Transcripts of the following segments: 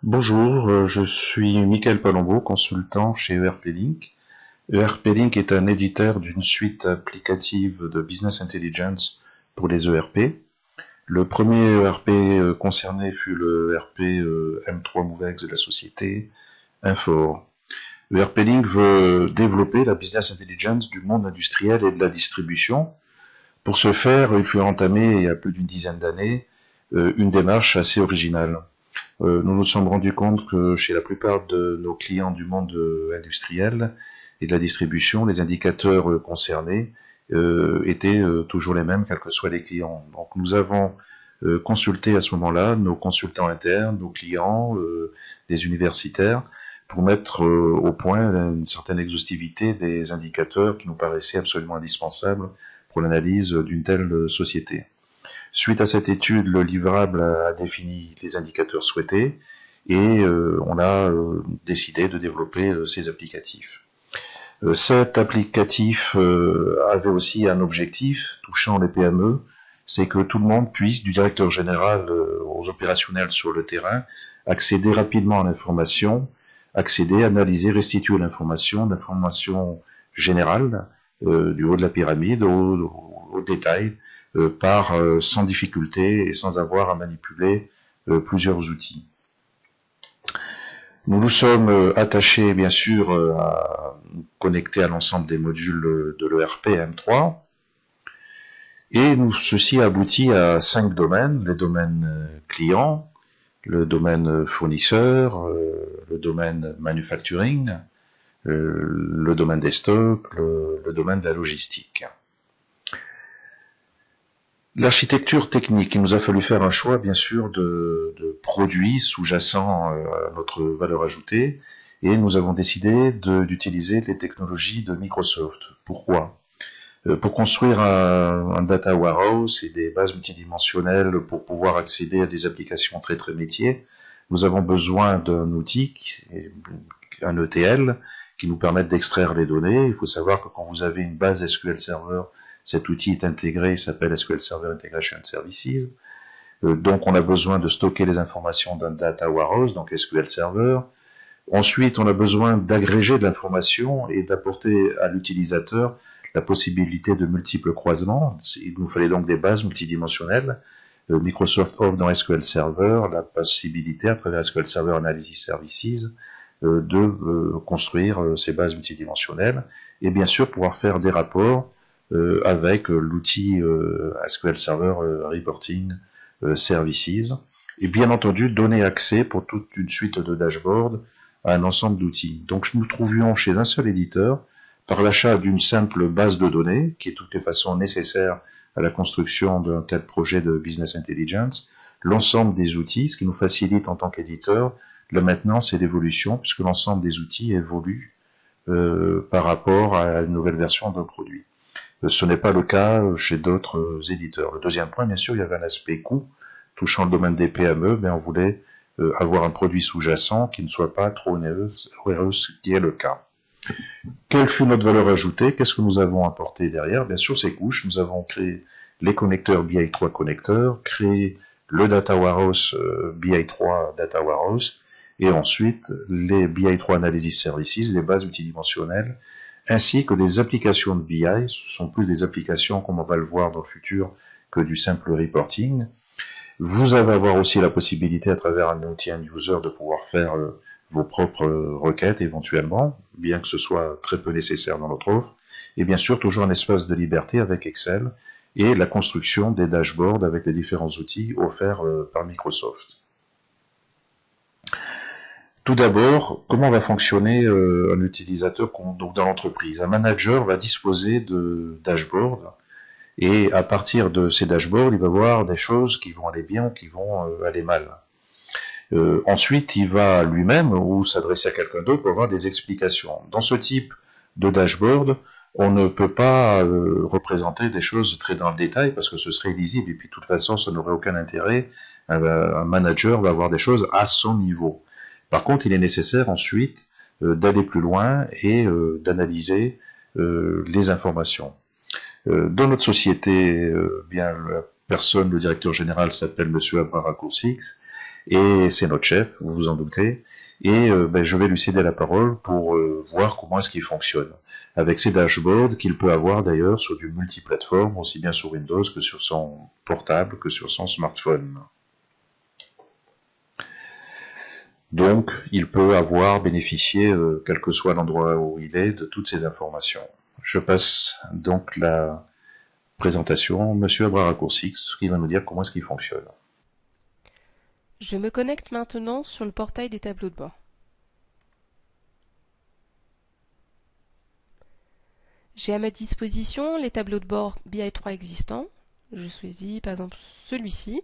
Bonjour, je suis Michael Palombo, consultant chez ERP Link. ERP Link est un éditeur d'une suite applicative de Business Intelligence pour les ERP. Le premier ERP concerné fut le ERP M3 Movex de la société Infor. ERP Link veut développer la Business Intelligence du monde industriel et de la distribution. Pour ce faire, il fut entamé il y a plus d'une dizaine d'années une démarche assez originale. Nous nous sommes rendus compte que chez la plupart de nos clients du monde industriel et de la distribution, les indicateurs concernés étaient toujours les mêmes, quels que soient les clients. Donc nous avons consulté à ce moment-là nos consultants internes, nos clients, des universitaires, pour mettre au point une certaine exhaustivité des indicateurs qui nous paraissaient absolument indispensables pour l'analyse d'une telle société. Suite à cette étude, le livrable a défini les indicateurs souhaités et on a décidé de développer ces applicatifs. Cet applicatif avait aussi un objectif touchant les PME, c'est que tout le monde puisse, du directeur général aux opérationnels sur le terrain, accéder rapidement à l'information, accéder, analyser, restituer l'information générale, du haut de la pyramide au détail, sans difficulté et sans avoir à manipuler plusieurs outils. Nous nous sommes attachés bien sûr à nous connecter à l'ensemble des modules de l'ERP M3 et ceci aboutit à 5 domaines, les domaines clients, le domaine fournisseur, le domaine manufacturing, le domaine des stocks, le domaine de la logistique. L'architecture technique, il nous a fallu faire un choix bien sûr de produits sous-jacents à notre valeur ajoutée et nous avons décidé d'utiliser les technologies de Microsoft. Pourquoi ? Pour construire un data warehouse et des bases multidimensionnelles pour pouvoir accéder à des applications très métiers, nous avons besoin d'un outil, un ETL, qui nous permette d'extraire les données. Il faut savoir que quand vous avez une base SQL Server, cet outil est intégré, il s'appelle SQL Server Integration Services. Donc on a besoin de stocker les informations d'un data warehouse, donc SQL Server. Ensuite, on a besoin d'agréger de l'information et d'apporter à l'utilisateur la possibilité de multiples croisements. Il nous fallait donc des bases multidimensionnelles. Microsoft offre dans SQL Server la possibilité, à travers SQL Server Analysis Services, de construire ces bases multidimensionnelles et bien sûr pouvoir faire des rapports avec l'outil SQL Server Reporting Services et bien entendu donner accès pour toute une suite de dashboards à un ensemble d'outils. Donc nous trouvions chez un seul éditeur, par l'achat d'une simple base de données, qui est de toutes les façons nécessaire à la construction d'un tel projet de Business Intelligence, l'ensemble des outils, ce qui nous facilite en tant qu'éditeur la maintenance et l'évolution, puisque l'ensemble des outils évolue par rapport à une nouvelle version d'un produit. Ce n'est pas le cas chez d'autres éditeurs. Le deuxième point, bien sûr, il y avait un aspect coût touchant le domaine des PME, mais on voulait avoir un produit sous-jacent qui ne soit pas trop onéreux, ce qui est le cas. Quelle fut notre valeur ajoutée? Qu'est-ce que nous avons apporté derrière? Bien sûr, ces couches, nous avons créé les connecteurs BI3 connecteurs, créé le Data Warehouse BI3 Data Warehouse, et ensuite les BI3 Analysis Services, les bases multidimensionnelles, ainsi que des applications de BI. Ce sont plus des applications, comme on va le voir dans le futur, que du simple reporting. Vous allez avoir aussi la possibilité, à travers un outil end-user, de pouvoir faire vos propres requêtes éventuellement, bien que ce soit très peu nécessaire dans notre offre. Et bien sûr, toujours un espace de liberté avec Excel et la construction des dashboards avec les différents outils offerts par Microsoft. Tout d'abord, comment va fonctionner un utilisateur donc dans l'entreprise? Un manager va disposer de dashboards et à partir de ces dashboards, il va voir des choses qui vont aller bien ou qui vont aller mal. Ensuite, il va lui-même ou s'adresser à quelqu'un d'autre pour avoir des explications. Dans ce type de dashboard, on ne peut pas représenter des choses très dans le détail parce que ce serait illisible et puis de toute façon, ça n'aurait aucun intérêt. Un manager va avoir des choses à son niveau. Par contre, il est nécessaire ensuite d'aller plus loin et d'analyser les informations. Dans notre société, bien la personne, le directeur général s'appelle Monsieur Abra Raccourcix, Et c'est notre chef, vous vous en doutez. Et je vais lui céder la parole pour voir comment est-ce qu'il fonctionne. Avec ses dashboards qu'il peut avoir d'ailleurs sur du multiplateforme, aussi bien sur Windows que sur son portable, que sur son smartphone. Donc, il peut avoir bénéficié, quel que soit l'endroit où il est, de toutes ces informations. Je passe donc la présentation, Monsieur Abrara-Coursix, qui va nous dire comment est-ce qu'il fonctionne. Je me connecte maintenant sur le portail des tableaux de bord. J'ai à ma disposition les tableaux de bord BI3 existants. Je choisis par exemple celui-ci.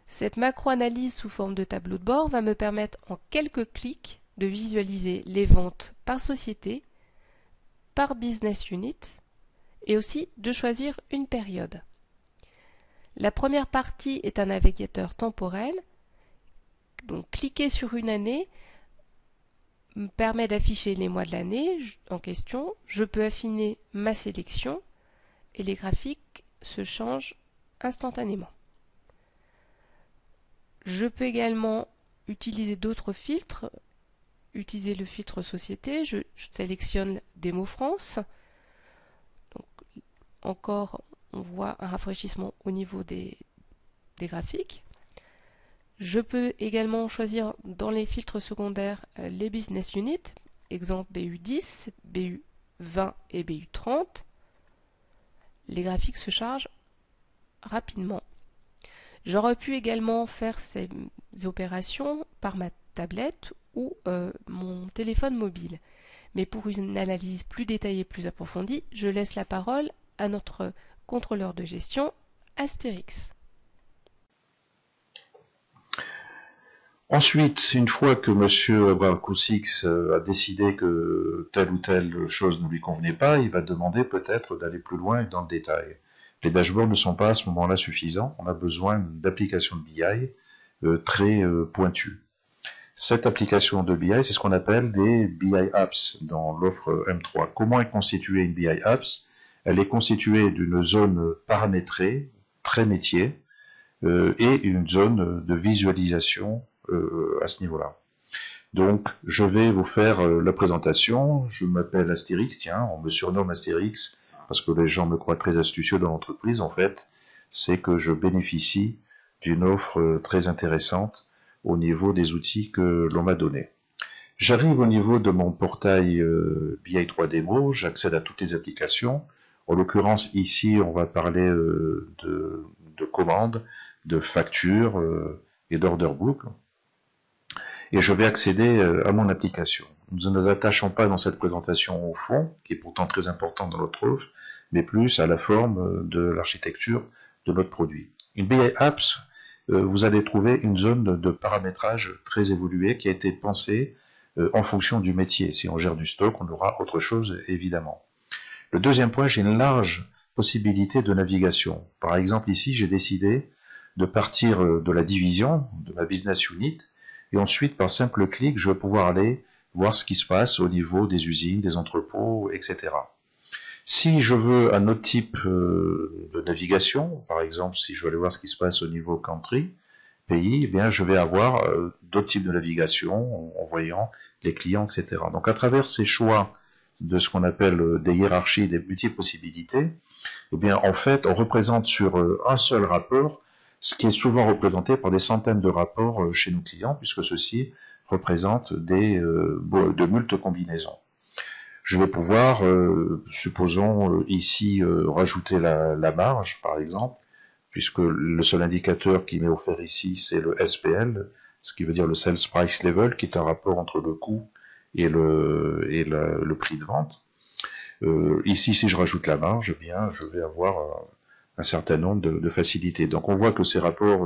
Cette macro-analyse sous forme de tableau de bord va me permettre en quelques clics de visualiser les ventes par société, par business unit et aussi de choisir une période. La première partie est un navigateur temporel. Donc cliquer sur une année me permet d'afficher les mois de l'année en question. Je peux affiner ma sélection et les graphiques se changent instantanément. Je peux également utiliser d'autres filtres. Utiliser le filtre société, je sélectionne des mots France. Donc, encore, on voit un rafraîchissement au niveau des graphiques. Je peux également choisir dans les filtres secondaires les business units, exemple BU10, BU20 et BU30. Les graphiques se chargent rapidement. J'aurais pu également faire ces opérations par ma tablette ou mon téléphone mobile. Mais pour une analyse plus détaillée, plus approfondie, je laisse la parole à notre contrôleur de gestion, Astérix. Ensuite, une fois que M. Abrara-Coursix a décidé que telle ou telle chose ne lui convenait pas, il va demander peut-être d'aller plus loin et dans le détail. Les dashboards ne sont pas à ce moment-là suffisants. On a besoin d'applications de BI très pointues. Cette application de BI, c'est ce qu'on appelle des BI Apps dans l'offre M3. Comment est constituée une BI Apps? Elle est constituée d'une zone paramétrée, très métier, et une zone de visualisation à ce niveau-là. Donc, je vais vous faire la présentation. Je m'appelle Astérix, tiens, on me surnomme Astérix parce que les gens me croient très astucieux dans l'entreprise. En fait, c'est que je bénéficie d'une offre très intéressante au niveau des outils que l'on m'a donnés. J'arrive au niveau de mon portail BI3 Demo, j'accède à toutes les applications. En l'occurrence, ici, on va parler de commandes, de factures et d'order book. Et je vais accéder à mon application. Nous ne nous attachons pas dans cette présentation au fond, qui est pourtant très important dans notre offre, mais plus à la forme de l'architecture de notre produit. Une BI Apps, vous allez trouver une zone de paramétrage très évoluée qui a été pensée en fonction du métier. Si on gère du stock, on aura autre chose, évidemment. Le deuxième point, j'ai une large possibilité de navigation. Par exemple, ici, j'ai décidé de partir de la division, de ma business unit, et ensuite, par simple clic, je vais pouvoir aller voir ce qui se passe au niveau des usines, des entrepôts, etc. Si je veux un autre type de navigation, par exemple, si je veux aller voir ce qui se passe au niveau country, pays, eh bien, je vais avoir d'autres types de navigation en voyant les clients, etc. Donc, à travers ces choix de ce qu'on appelle des hiérarchies, des multi-possibilités, eh bien, en fait, on représente sur un seul rapport ce qui est souvent représenté par des centaines de rapports chez nos clients, puisque ceux-ci représentent de multiples combinaisons. Je vais pouvoir, supposons ici, rajouter la marge, par exemple, puisque le seul indicateur qui m'est offert ici, c'est le SPL, ce qui veut dire le Sales Price Level, qui est un rapport entre le coût et le prix de vente. Ici, si je rajoute la marge, eh bien, je vais avoir un certain nombre de facilités. Donc on voit que ces rapports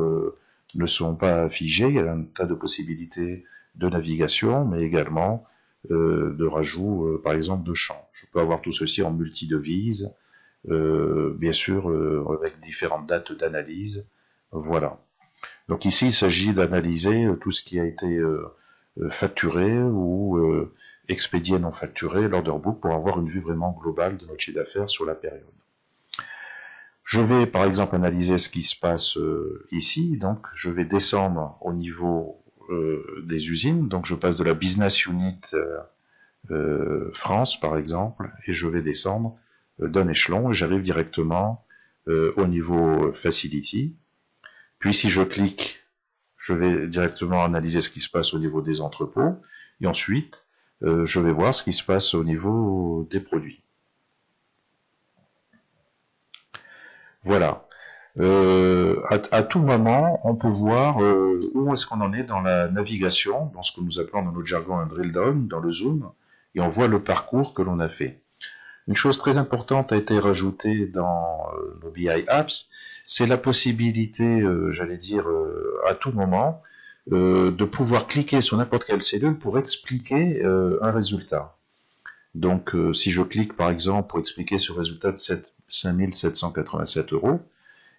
ne sont pas figés, il y a un tas de possibilités de navigation, mais également de rajout, par exemple, de champs. Je peux avoir tout ceci en multi-devises, bien sûr avec différentes dates d'analyse. Voilà. Donc ici, il s'agit d'analyser tout ce qui a été facturé ou expédié non facturé, l'order book, pour avoir une vue vraiment globale de notre chiffre d'affaires sur la période. Je vais par exemple analyser ce qui se passe ici, donc je vais descendre au niveau des usines, donc je passe de la business unit France par exemple, et je vais descendre d'un échelon et j'arrive directement au niveau facility. Puis si je clique, je vais directement analyser ce qui se passe au niveau des entrepôts, et ensuite je vais voir ce qui se passe au niveau des produits. Voilà. À tout moment, on peut voir où est-ce qu'on en est dans la navigation, dans ce que nous appelons dans notre jargon un drill down, dans le zoom, et on voit le parcours que l'on a fait. Une chose très importante a été rajoutée dans nos BI Apps, c'est la possibilité, j'allais dire, à tout moment, de pouvoir cliquer sur n'importe quelle cellule pour expliquer un résultat. Donc, si je clique par exemple pour expliquer ce résultat de 5787 €,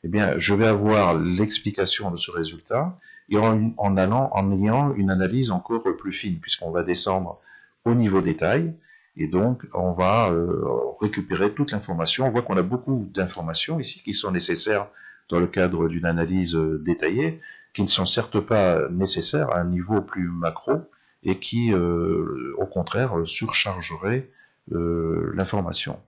eh bien, je vais avoir l'explication de ce résultat et en ayant une analyse encore plus fine, puisqu'on va descendre au niveau détail et donc on va récupérer toute l'information. On voit qu'on a beaucoup d'informations ici qui sont nécessaires dans le cadre d'une analyse détaillée, qui ne sont certes pas nécessaires à un niveau plus macro et qui, au contraire, surchargeraient l'information.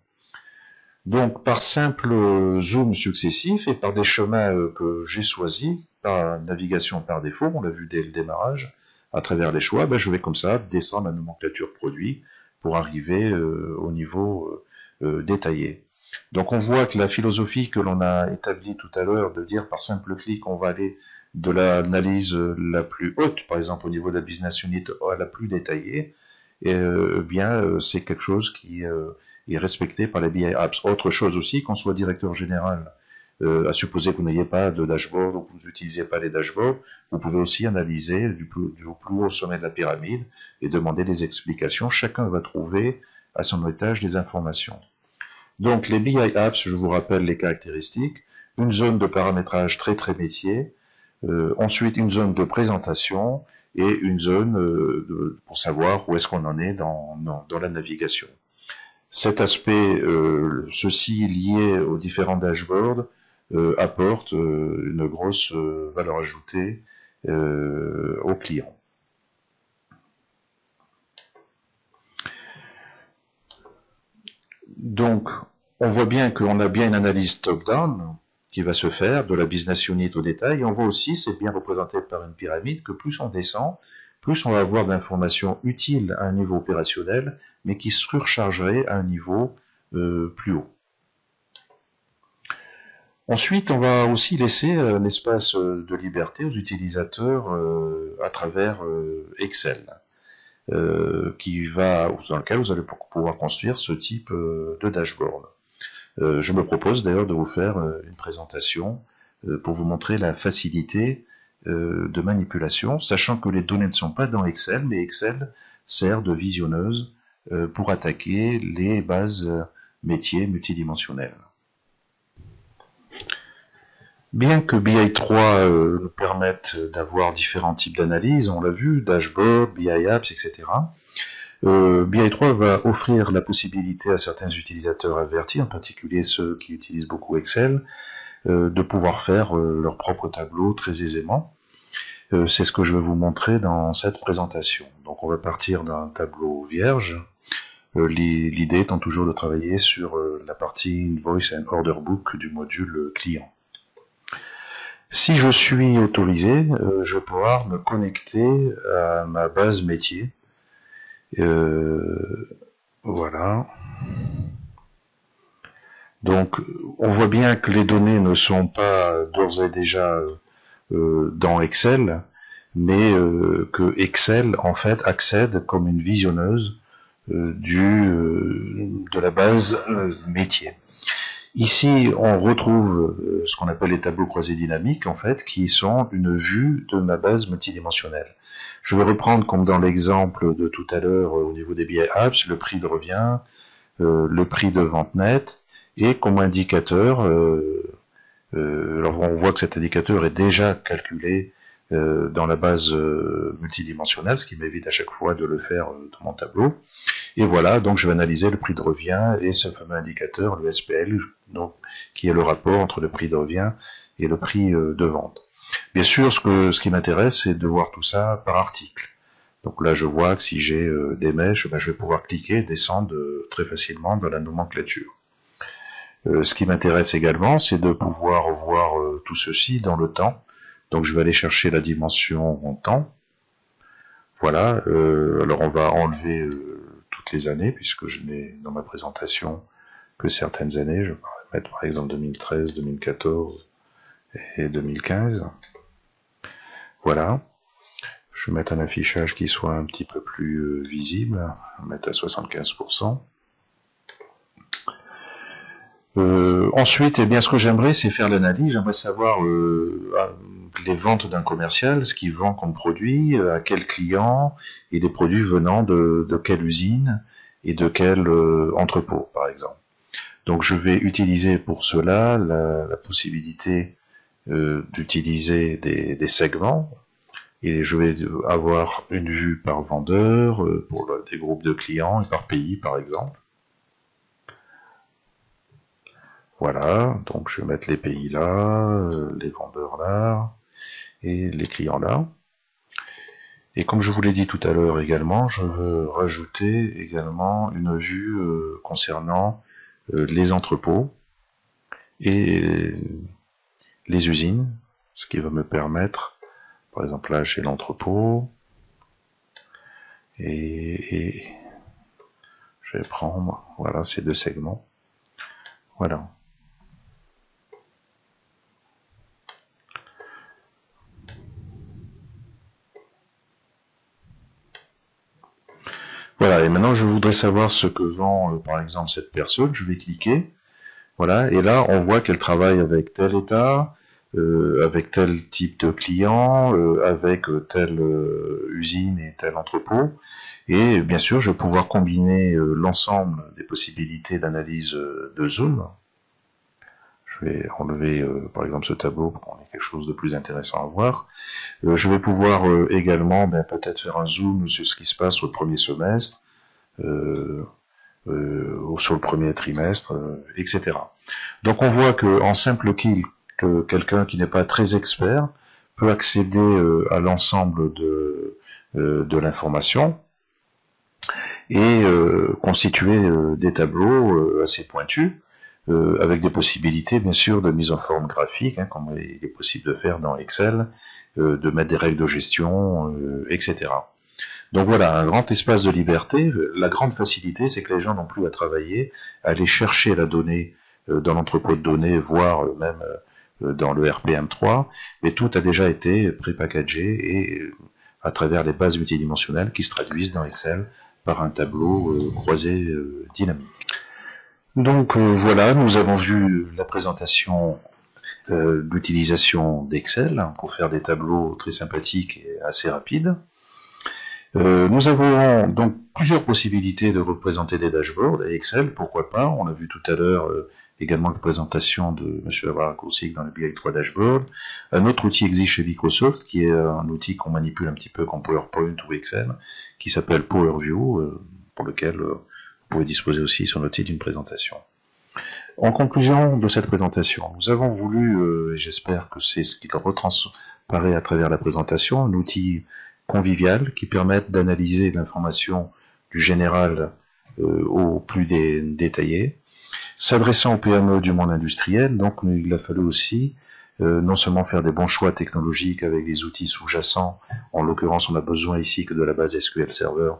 Donc, par simple zoom successif et par des chemins que j'ai choisis, par navigation par défaut, on l'a vu dès le démarrage, à travers les choix, je vais comme ça descendre la nomenclature produit pour arriver au niveau détaillé. Donc, on voit que la philosophie que l'on a établie tout à l'heure, de dire par simple clic, on va aller de l'analyse la plus haute, par exemple au niveau de la business unit, à la plus détaillée, et bien, c'est quelque chose qui est respecté par les BI Apps. Autre chose aussi, qu'on soit directeur général, à supposer que vous n'ayez pas de dashboard ou que vous n'utilisez pas les dashboards, vous pouvez aussi analyser du plus haut sommet de la pyramide et demander des explications. Chacun va trouver à son étage des informations. Donc les BI Apps, je vous rappelle les caractéristiques, une zone de paramétrage très métier, ensuite une zone de présentation et une zone pour savoir où est-ce qu'on en est dans la navigation. Cet aspect, ceci lié aux différents dashboards, apporte une grosse valeur ajoutée aux clients. Donc, on voit bien qu'on a bien une analyse top-down qui va se faire de la business unit au détail. Et on voit aussi, c'est bien représenté par une pyramide, que plus on descend, plus on va avoir d'informations utiles à un niveau opérationnel, mais qui surchargerait à un niveau plus haut. Ensuite, on va aussi laisser un espace de liberté aux utilisateurs à travers Excel, dans lequel vous allez pouvoir construire ce type de dashboard. Je me propose d'ailleurs de vous faire une présentation pour vous montrer la facilité de manipulation, sachant que les données ne sont pas dans Excel, mais Excel sert de visionneuse pour attaquer les bases métiers multidimensionnelles. Bien que BI3 nous permette d'avoir différents types d'analyses, on l'a vu, dashboard, BI Apps, etc., BI3 va offrir la possibilité à certains utilisateurs avertis, en particulier ceux qui utilisent beaucoup Excel, de pouvoir faire leur propre tableau très aisément. C'est ce que je vais vous montrer dans cette présentation. Donc on va partir d'un tableau vierge, l'idée étant toujours de travailler sur la partie Invoice and Order Book du module client. Si je suis autorisé, je vais pouvoir me connecter à ma base métier. Voilà. Donc, on voit bien que les données ne sont pas d'ores et déjà dans Excel, mais que Excel, en fait, accède comme une visionneuse de la base métier. Ici, on retrouve ce qu'on appelle les tableaux croisés dynamiques, en fait, qui sont une vue de ma base multidimensionnelle. Je vais reprendre, comme dans l'exemple de tout à l'heure au niveau des BI Apps, le prix de revient, le prix de vente nette, et comme indicateur, alors on voit que cet indicateur est déjà calculé dans la base multidimensionnelle, ce qui m'évite à chaque fois de le faire dans mon tableau. Et voilà, donc je vais analyser le prix de revient et ce fameux indicateur, le SPL, donc, qui est le rapport entre le prix de revient et le prix de vente. Bien sûr, ce qui m'intéresse, c'est de voir tout ça par article. Donc là, je vois que si j'ai des mèches, je vais pouvoir cliquer et descendre très facilement dans la nomenclature. Ce qui m'intéresse également, c'est de pouvoir voir tout ceci dans le temps. Donc je vais aller chercher la dimension en temps. Voilà, alors on va enlever toutes les années, puisque je n'ai dans ma présentation que certaines années. Je vais mettre par exemple 2013, 2014 et 2015. Voilà. Je vais mettre un affichage qui soit un petit peu plus visible, on va mettre à 75%. Ensuite, eh bien, ce que j'aimerais, c'est faire l'analyse. J'aimerais savoir les ventes d'un commercial, ce qu'il vend comme produit, à quel client, et les produits venant de quelle usine et de quel entrepôt, par exemple. Donc, je vais utiliser pour cela la possibilité d'utiliser des segments. Et je vais avoir une vue par vendeur, pour des groupes de clients, et par pays, par exemple. Voilà, donc je vais mettre les pays là, les vendeurs là, et les clients là. Et comme je vous l'ai dit tout à l'heure également, je veux rajouter également une vue concernant les entrepôts et les usines, ce qui va me permettre, par exemple là j'ai l'entrepôt, et je vais prendre, voilà, ces deux segments. Voilà. Voilà, et maintenant je voudrais savoir ce que vend par exemple cette personne, je vais cliquer, voilà, et là on voit qu'elle travaille avec tel état, avec tel type de client, avec telle usine et tel entrepôt, et bien sûr je vais pouvoir combiner l'ensemble des possibilités d'analyse de zoom. Je vais enlever par exemple ce tableau pour qu'on ait quelque chose de plus intéressant à voir. Je vais pouvoir également peut-être faire un zoom sur ce qui se passe au premier semestre, sur le premier trimestre, etc. Donc on voit qu'en simple clic, que quelqu'un qui n'est pas très expert peut accéder à l'ensemble de l'information et constituer des tableaux assez pointus, avec des possibilités bien sûr de mise en forme graphique, hein, comme il est possible de faire dans Excel, de mettre des règles de gestion, etc. Donc voilà, un grand espace de liberté. La grande facilité, c'est que les gens n'ont plus à travailler, à aller chercher la donnée dans l'entrepôt de données, voire même dans le RPM3, mais tout a déjà été pré-packagé et à travers les bases multidimensionnelles qui se traduisent dans Excel par un tableau croisé dynamique. Donc voilà, nous avons vu la présentation d'utilisation d'Excel pour faire des tableaux très sympathiques et assez rapides. Nous avons donc plusieurs possibilités de représenter des dashboards et Excel, pourquoi pas. On a vu tout à l'heure également la présentation de M. Avrakousik dans le BI3 Dashboard. Un autre outil existe chez Microsoft, qui est un outil qu'on manipule un petit peu comme PowerPoint ou Excel, qui s'appelle PowerView, pour lequel vous pouvez disposer aussi sur notre site d'une présentation. En conclusion de cette présentation, nous avons voulu, et j'espère que c'est ce qui retransparaît à travers la présentation, un outil convivial qui permette d'analyser l'information du général au plus détaillé, s'adressant aux PME du monde industriel. Donc il a fallu aussi non seulement faire des bons choix technologiques avec des outils sous-jacents, en l'occurrence on a besoin ici que de la base SQL Server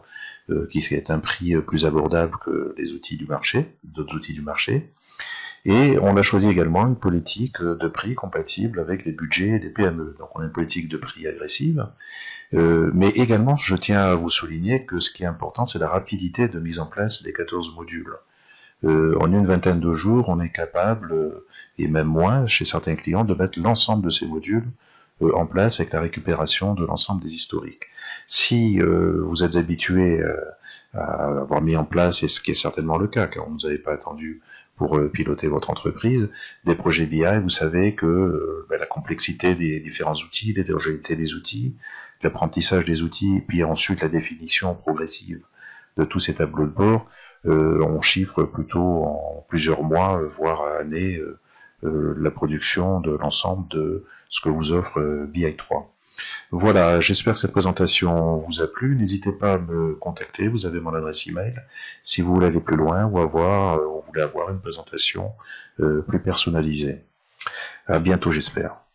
qui est un prix plus abordable que les outils du marché, d'autres outils du marché, et on a choisi également une politique de prix compatible avec les budgets des PME. Donc on a une politique de prix agressive, mais également je tiens à vous souligner que ce qui est important, c'est la rapidité de mise en place des 14 modules. En une vingtaine de jours, on est capable, et même moins chez certains clients, de mettre l'ensemble de ces modules en place avec la récupération de l'ensemble des historiques. Si vous êtes habitué à avoir mis en place, et ce qui est certainement le cas, car vous n'avez pas attendu pour piloter votre entreprise, des projets BI, vous savez que la complexité des différents outils, l'hétérogénéité des outils, l'apprentissage des outils, et puis ensuite la définition progressive de tous ces tableaux de bord, on chiffre plutôt en plusieurs mois, voire années, la production de l'ensemble de ce que vous offre BI3. Voilà, j'espère que cette présentation vous a plu. N'hésitez pas à me contacter, vous avez mon adresse email si vous voulez aller plus loin ou vous voulez avoir une présentation plus personnalisée. À bientôt, j'espère.